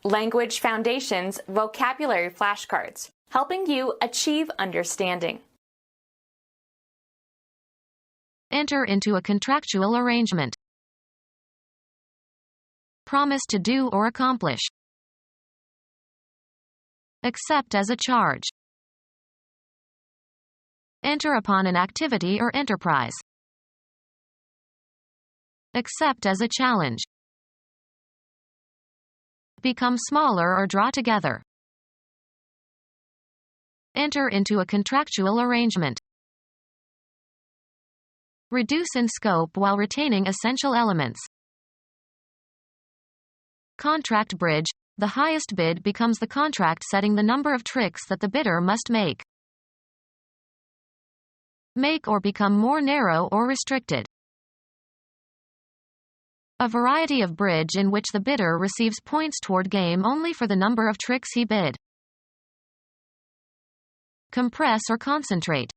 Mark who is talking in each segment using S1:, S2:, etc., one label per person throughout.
S1: Language Foundations Vocabulary Flashcards, helping you achieve understanding.
S2: Enter into a contractual arrangement. Promise to do or accomplish. Accept as a charge. Enter upon an activity or enterprise. Accept as a challenge. Become smaller or draw together. Enter into a contractual arrangement. Reduce in scope while retaining essential elements. Contract bridge. The highest bid becomes the contract setting the number of tricks that the bidder must make. Make or become more narrow or restricted. A variety of bridge in which the bidder receives points toward game only for the number of tricks he bid. Compress or concentrate.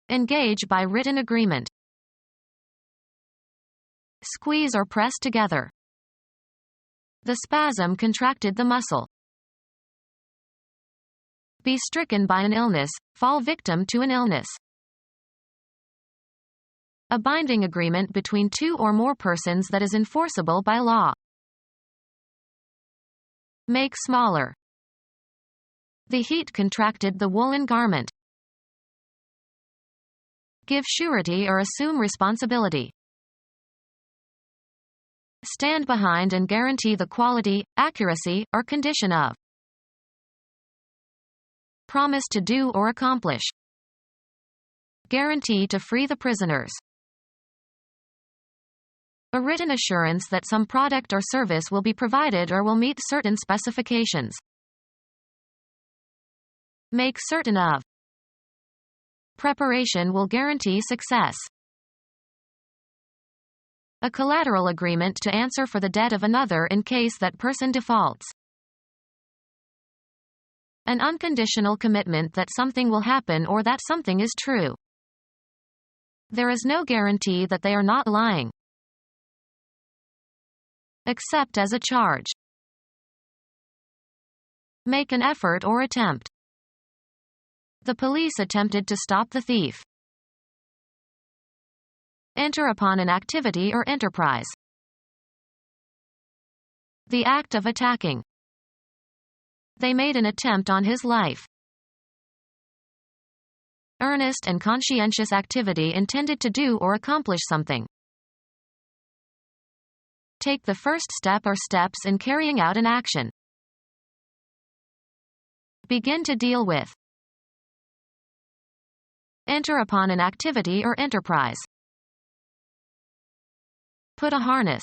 S2: Engage by written agreement. Squeeze or press together. The spasm contracted the muscle. Be stricken by an illness, fall victim to an illness. A binding agreement between two or more persons that is enforceable by law. Make smaller. The heat contracted the woolen garment. Give surety or assume responsibility. Stand behind and guarantee the quality, accuracy, or condition of. Promise to do or accomplish. Guarantee to free the prisoners. A written assurance that some product or service will be provided or will meet certain specifications. Make certain of. Preparation will guarantee success. A collateral agreement to answer for the debt of another in case that person defaults. An unconditional commitment that something will happen or that something is true. There is no guarantee that they are not lying. Accept as a charge. Make an effort or attempt. The police attempted to stop the thief. Enter upon an activity or enterprise. The act of attacking. They made an attempt on his life. Earnest and conscientious activity intended to do or accomplish something. Take the first step or steps in carrying out an action. Begin to deal with. Enter upon an activity or enterprise. Put a harness.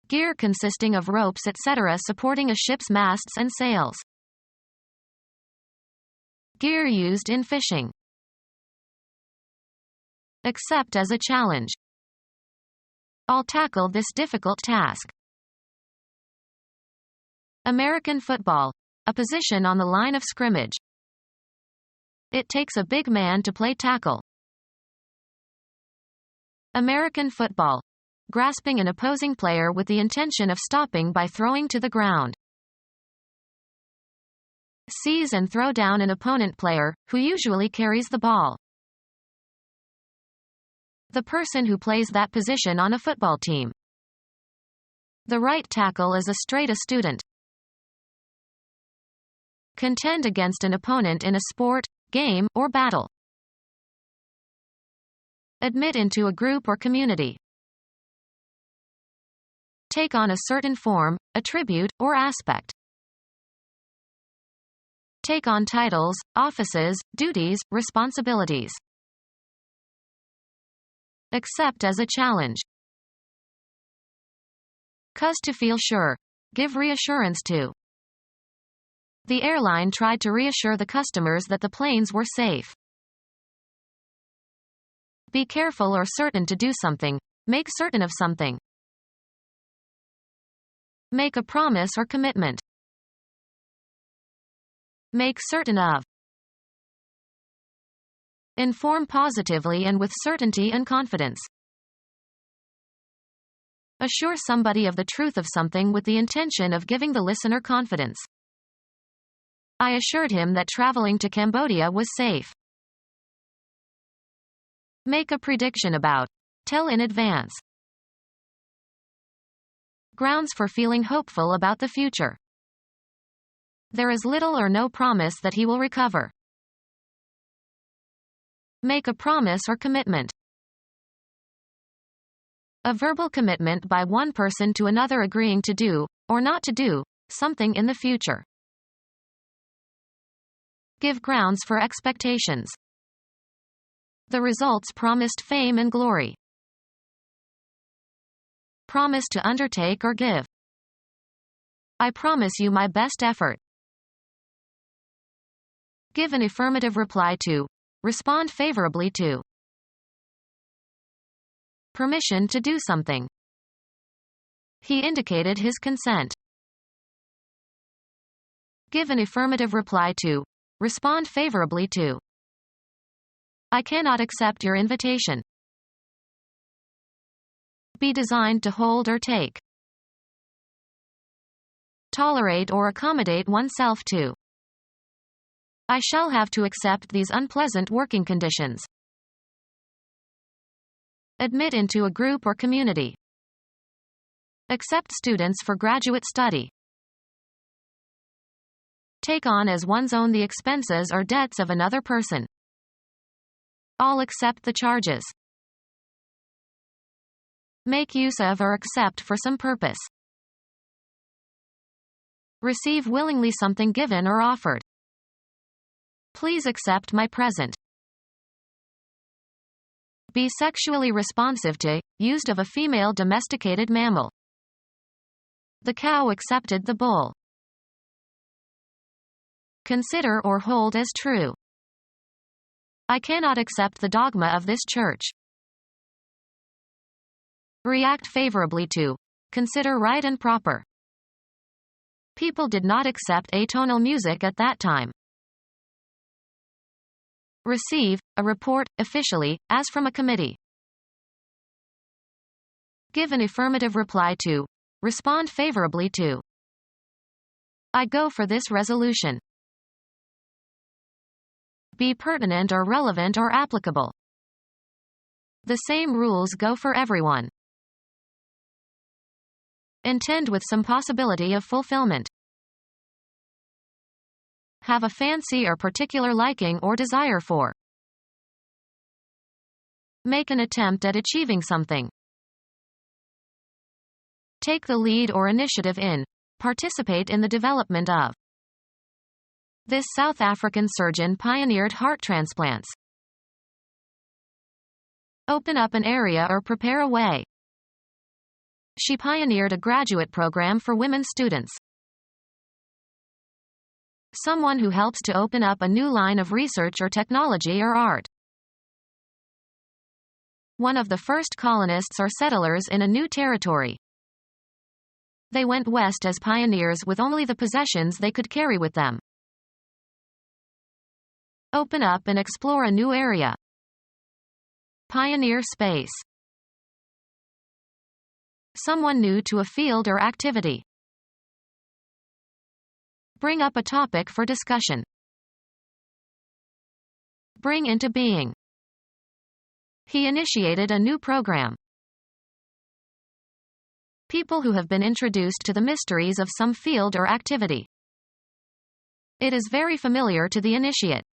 S2: Gear consisting of ropes etc. supporting a ship's masts and sails. Gear used in fishing. Accept as a challenge. I'll tackle this difficult task. American football. A position on the line of scrimmage. It takes a big man to play tackle. American football. Grasping an opposing player with the intention of stopping by throwing to the ground. Seize and throw down an opponent player, who usually carries the ball. The person who plays that position on a football team. The right tackle is a straight A student. Contend against an opponent in a sport, game, or battle. Admit into a group or community. Take on a certain form, attribute, or aspect. Take on titles, offices, duties, responsibilities. Accept as a challenge. Cause to feel sure. Give reassurance to. The airline tried to reassure the customers that the planes were safe. Be careful or certain to do something. Make certain of something. Make a promise or commitment. Make certain of. Inform positively and with certainty and confidence. Assure somebody of the truth of something with the intention of giving the listener confidence. I assured him that traveling to Cambodia was safe. Make a prediction about. Tell in advance. Grounds for feeling hopeful about the future. There is little or no promise that he will recover. Make a promise or commitment. A verbal commitment by one person to another agreeing to do, or not to do, something in the future. Give grounds for expectations. The results promised fame and glory. Promise to undertake or give. I promise you my best effort. Give an affirmative reply to. Respond favorably to. Permission to do something. He indicated his consent. Give an affirmative reply to. Respond favorably to. I cannot accept your invitation. Be designed to hold or take. Tolerate or accommodate oneself to. I shall have to accept these unpleasant working conditions. Admit into a group or community. Accept students for graduate study. Take on as one's own the expenses or debts of another person. All accept the charges. Make use of or accept for some purpose. Receive willingly something given or offered. Please accept my present. Be sexually responsive to, used of a female domesticated mammal. The cow accepted the bull. Consider or hold as true. I cannot accept the dogma of this church. React favorably to. Consider right and proper. People did not accept atonal music at that time. Receive, a report, officially, as from a committee. Give an affirmative reply to. Respond favorably to. I go for this resolution. Be pertinent or relevant or applicable. The same rules go for everyone. Intend with some possibility of fulfillment. Have a fancy or particular liking or desire for. Make an attempt at achieving something. Take the lead or initiative in. Participate in the development of. This South African surgeon pioneered heart transplants. Open up an area or prepare a way. She pioneered a graduate program for women students. Someone who helps to open up a new line of research or technology or art. One of the first colonists or settlers in a new territory. They went west as pioneers with only the possessions they could carry with them. Open up and explore a new area. Pioneer space. Someone new to a field or activity. Bring up a topic for discussion. Bring into being. He initiated a new program. People who have been introduced to the mysteries of some field or activity. It is very familiar to the initiate.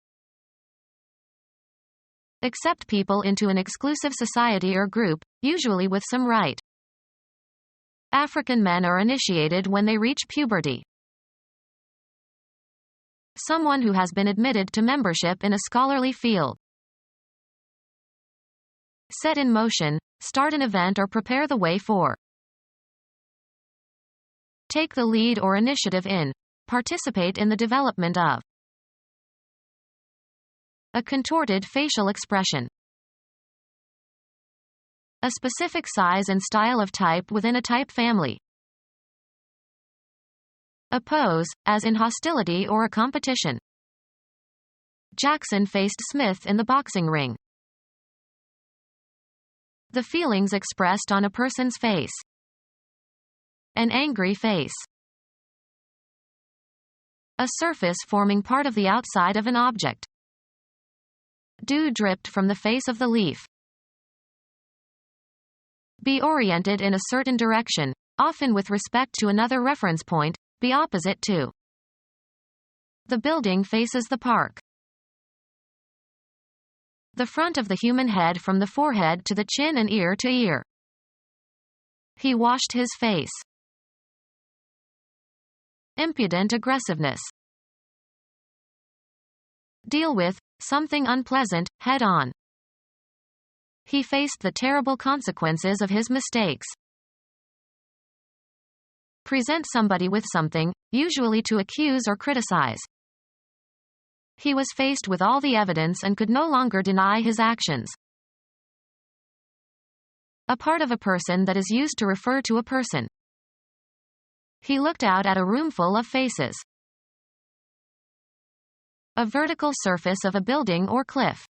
S2: Accept people into an exclusive society or group, usually with some right. African men are initiated when they reach puberty. Someone who has been admitted to membership in a scholarly field. Set in motion, start an event or prepare the way for. Take the lead or initiative in. Participate in the development of. A contorted facial expression. A specific size and style of type within a type family. Oppose, as in hostility or a competition. Jackson faced Smith in the boxing ring. The feelings expressed on a person's face. An angry face. A surface forming part of the outside of an object. Dew dripped from the face of the leaf. Be oriented in a certain direction, often with respect to another reference point, be opposite to. The building faces the park. The front of the human head from the forehead to the chin and ear to ear. He washed his face. Impudent aggressiveness. Deal with something unpleasant head on. He faced the terrible consequences of his mistakes. Present somebody with something, usually to accuse or criticize. He was faced with all the evidence and could no longer deny his actions. A part of a person that is used to refer to a person. He looked out at a roomful of faces. A vertical surface of a building or cliff.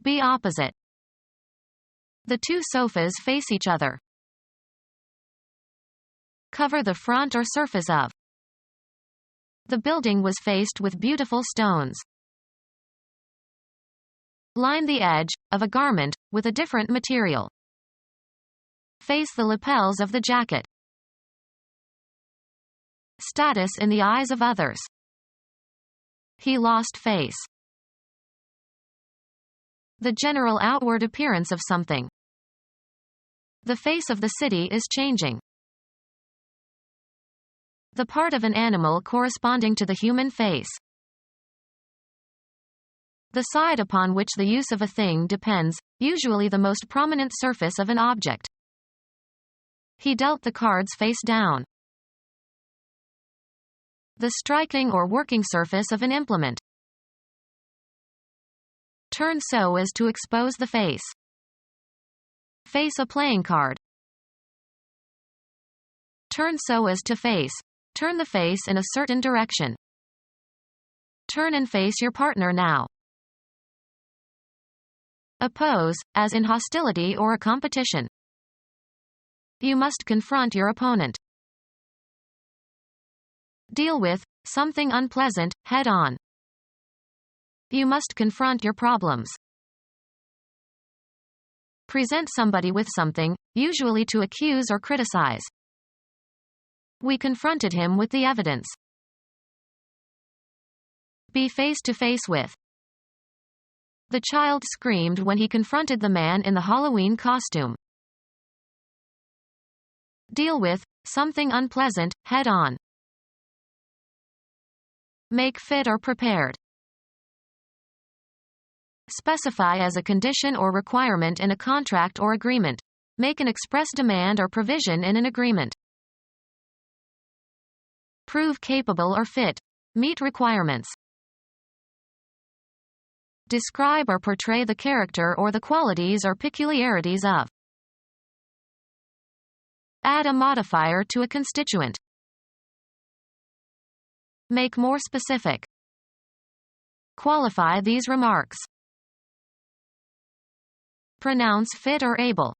S2: Be opposite. The two sofas face each other. Cover the front or surface of. The building was faced with beautiful stones. Line the edge of a garment with a different material. Face the lapels of the jacket. Status in the eyes of others. He lost face. The general outward appearance of something. The face of the city is changing. The part of an animal corresponding to the human face. The side upon which the use of a thing depends, usually the most prominent surface of an object. He dealt the cards face down. The striking or working surface of an implement. Turn so as to expose the face. Face a playing card. Turn so as to face. Turn the face in a certain direction. Turn and face your partner now. Oppose, as in hostility or a competition. You must confront your opponent. Deal with something unpleasant head on. You must confront your problems. Present somebody with something, usually to accuse or criticize. We confronted him with the evidence. Be face to face with. The child screamed when he confronted the man in the Halloween costume. Deal with something unpleasant head on. Make fit or prepared. Specify as a condition or requirement in a contract or agreement. Make an express demand or provision in an agreement. Prove capable or fit. Meet requirements. Describe or portray the character or the qualities or peculiarities of. Add a modifier to a constituent. Make more specific. Qualify these remarks. Pronounce fit or able.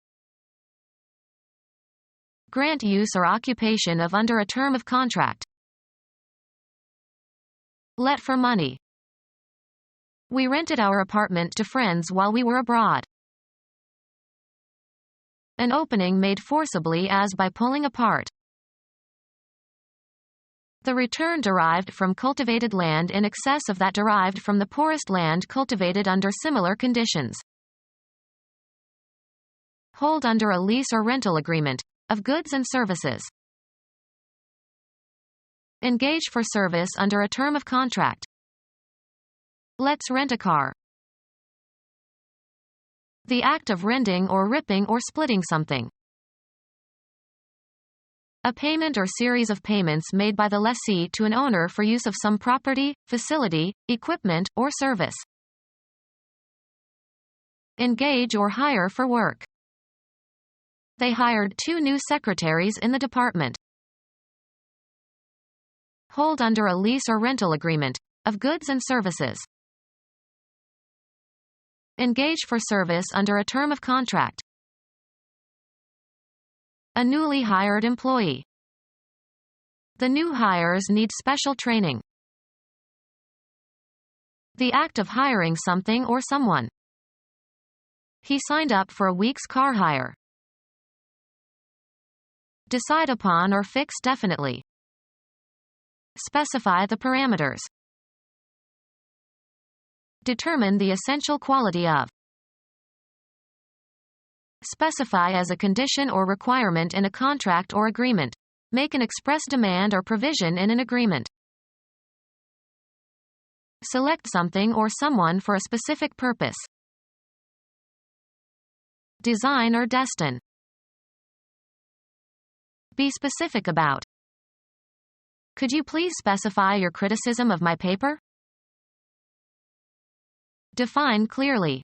S2: Grant use or occupation of under a term of contract. Let for money. We rented our apartment to friends while we were abroad. An opening made forcibly as by pulling apart. The return derived from cultivated land in excess of that derived from the poorest land cultivated under similar conditions. Hold under a lease or rental agreement, of goods and services. Engage for service under a term of contract. Let's rent a car. The act of rending or ripping or splitting something. A payment or series of payments made by the lessee to an owner for use of some property, facility, equipment, or service. Engage or hire for work. They hired 2 new secretaries in the department. Hold under a lease or rental agreement, of goods and services. Engage for service under a term of contract. A newly hired employee. The new hires need special training. The act of hiring something or someone. He signed up for a week's car hire. Decide upon or fix definitely. Specify the parameters. Determine the essential quality of. Specify as a condition or requirement in a contract or agreement. Make an express demand or provision in an agreement. Select something or someone for a specific purpose. Design or destine. Be specific about. Could you please specify your criticism of my paper? Define clearly.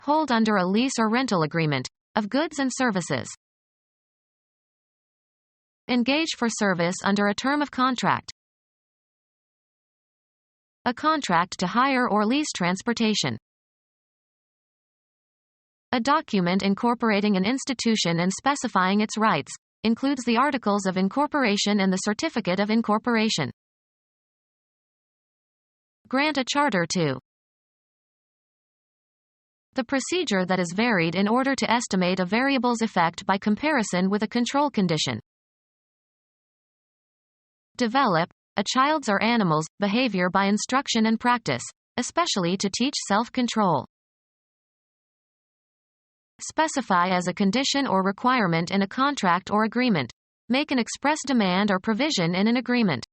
S2: Hold under a lease or rental agreement of goods and services. Engage for service under a term of contract. A contract to hire or lease transportation. A document incorporating an institution and specifying its rights, includes the Articles of Incorporation and the Certificate of Incorporation. Grant a charter to. The procedure that is varied in order to estimate a variable's effect by comparison with a control condition. Develop a child's or animal's behavior by instruction and practice, especially to teach self-control. Specify as a condition or requirement in a contract or agreement. Make an express demand or provision in an agreement.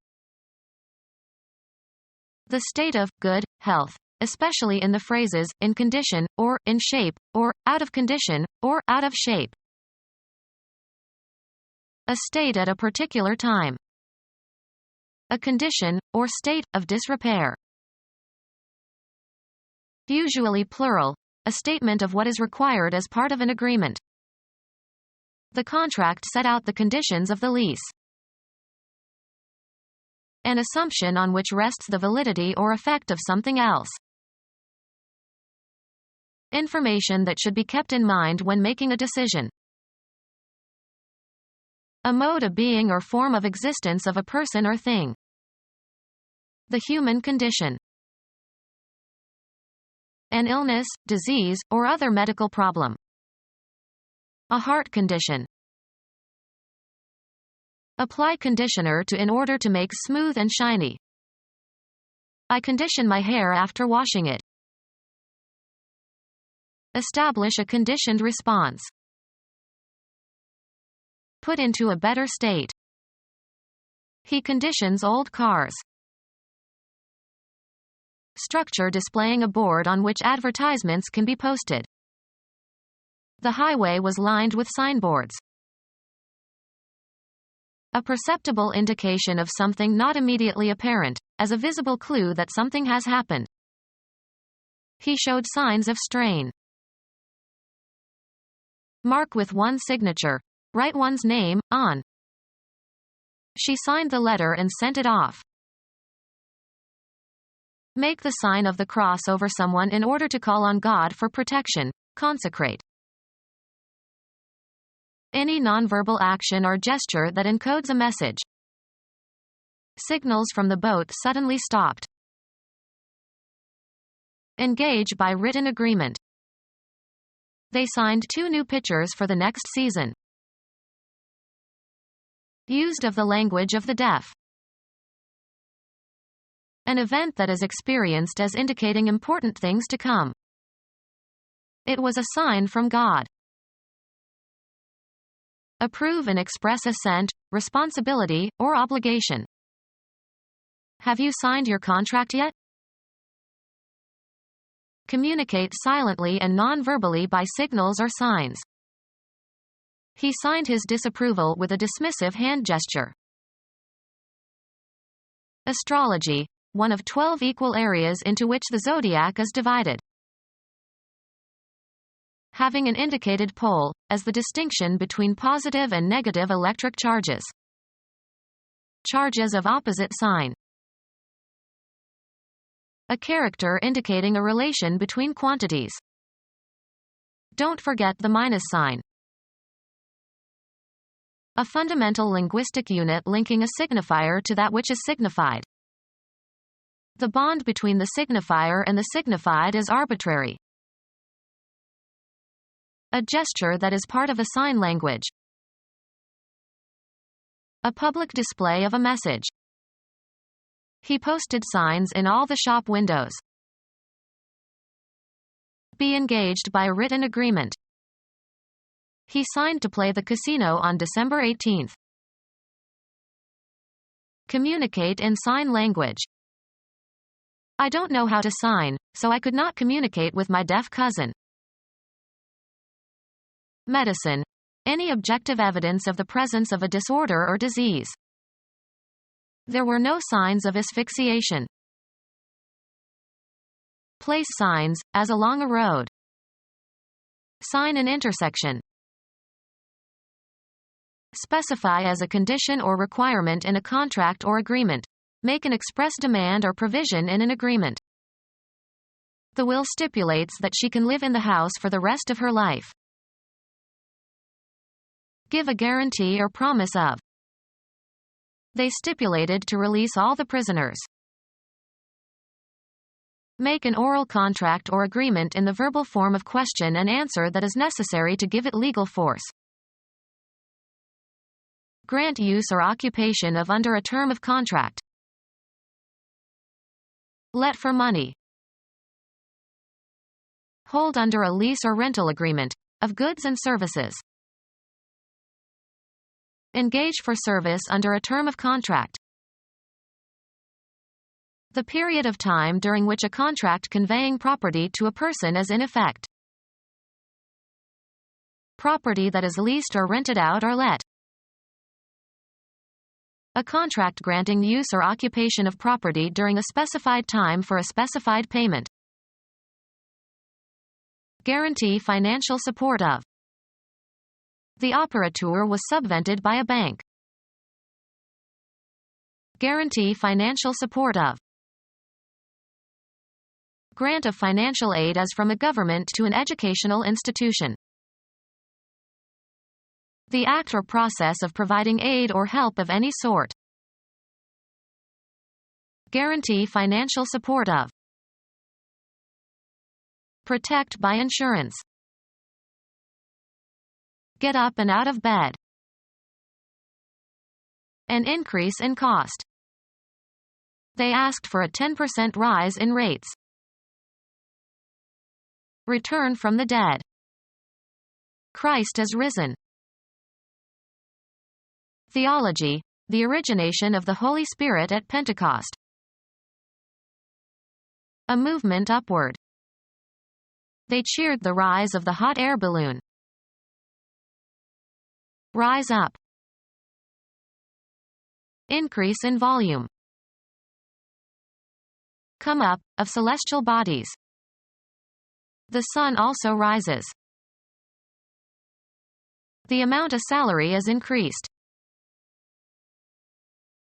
S2: The state of good health, especially in the phrases in condition, or in shape, or out of condition, or out of shape. A state at a particular time. A condition, or state, of disrepair. Usually plural, a statement of what is required as part of an agreement. The contract set out the conditions of the lease. An assumption on which rests the validity or effect of something else. Information that should be kept in mind when making a decision. A mode of being or form of existence of a person or thing. The human condition. An illness, disease, or other medical problem. A heart condition. Apply conditioner to in order to make smooth and shiny. I condition my hair after washing it. Establish a conditioned response. Put into a better state. He conditions old cars. Structure displaying a board on which advertisements can be posted. The highway was lined with signboards. A perceptible indication of something not immediately apparent, as a visible clue that something has happened. He showed signs of strain. Mark with one's signature. Write one's name on. She signed the letter and sent it off. Make the sign of the cross over someone in order to call on God for protection. Consecrate. Any nonverbal action or gesture that encodes a message. Signals from the boat suddenly stopped. Engage by written agreement. They signed 2 new pitchers for the next season. Used of the language of the deaf. An event that is experienced as indicating important things to come. It was a sign from God. Approve and express assent, responsibility, or obligation. Have you signed your contract yet? Communicate silently and non-verbally by signals or signs. He signed his disapproval with a dismissive hand gesture. Astrology, one of 12 equal areas into which the zodiac is divided. Having an indicated pole, as the distinction between positive and negative electric charges. Charges of opposite sign. A character indicating a relation between quantities. Don't forget the minus sign. A fundamental linguistic unit linking a signifier to that which is signified. The bond between the signifier and the signified is arbitrary. A gesture that is part of a sign language. A public display of a message. He posted signs in all the shop windows. Be engaged by a written agreement. He signed to play the casino on December 18th. Communicate in sign language. I don't know how to sign, so I could not communicate with my deaf cousin. Medicine. Any objective evidence of the presence of a disorder or disease. There were no signs of asphyxiation. Place signs, as along a road. Sign an intersection. Specify as a condition or requirement in a contract or agreement. Make an express demand or provision in an agreement. The will stipulates that she can live in the house for the rest of her life. Give a guarantee or promise of. They stipulated to release all the prisoners. Make an oral contract or agreement in the verbal form of question and answer that is necessary to give it legal force. Grant use or occupation of under a term of contract. Let for money. Hold under a lease or rental agreement, of goods and services. Engage for service under a term of contract. The period of time during which a contract conveying property to a person is in effect. Property that is leased or rented out or let. A contract granting use or occupation of property during a specified time for a specified payment. Guarantee financial support of. The operateur was subvented by a bank. Guarantee financial support of. Grant of financial aid as from a government to an educational institution. The act or process of providing aid or help of any sort. Guarantee financial support of. Protect by insurance. Get up and out of bed. An increase in cost. They asked for a 10% rise in rates. Return from the dead. Christ is risen. Theology, the origination of the Holy Spirit at Pentecost. A movement upward. They cheered the rise of the hot air balloon. Rise up. Increase in volume. Come up, of celestial bodies. The sun also rises. The amount of salary is increased.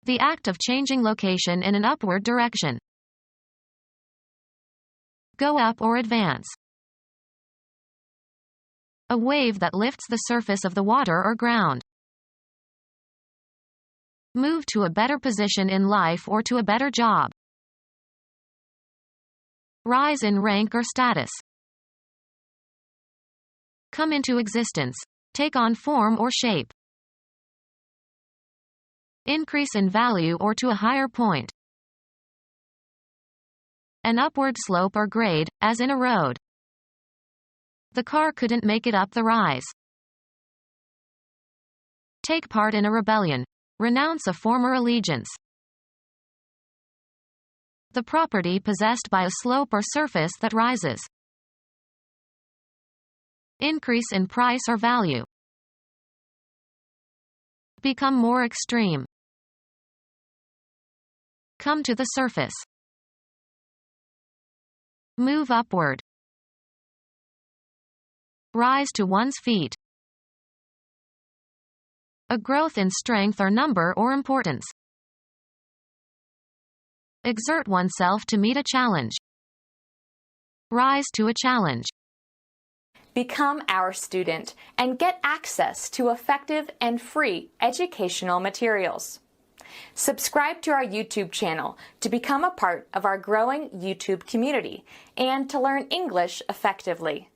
S2: The act of changing location in an upward direction. Go up or advance. A wave that lifts the surface of the water or ground. Move to a better position in life or to a better job. Rise in rank or status. Come into existence. Take on form or shape. Increase in value or to a higher point. An upward slope or grade, as in a road. The car couldn't make it up the rise. Take part in a rebellion. Renounce a former allegiance. The property possessed by a slope or surface that rises. Increase in price or value. Become more extreme. Come to the surface. Move upward. Rise to one's feet. A growth in strength or number or importance. Exert oneself to meet a challenge. Rise to a challenge.
S1: Become our student and get access to effective and free educational materials. Subscribe to our YouTube channel to become a part of our growing YouTube community and to learn English effectively.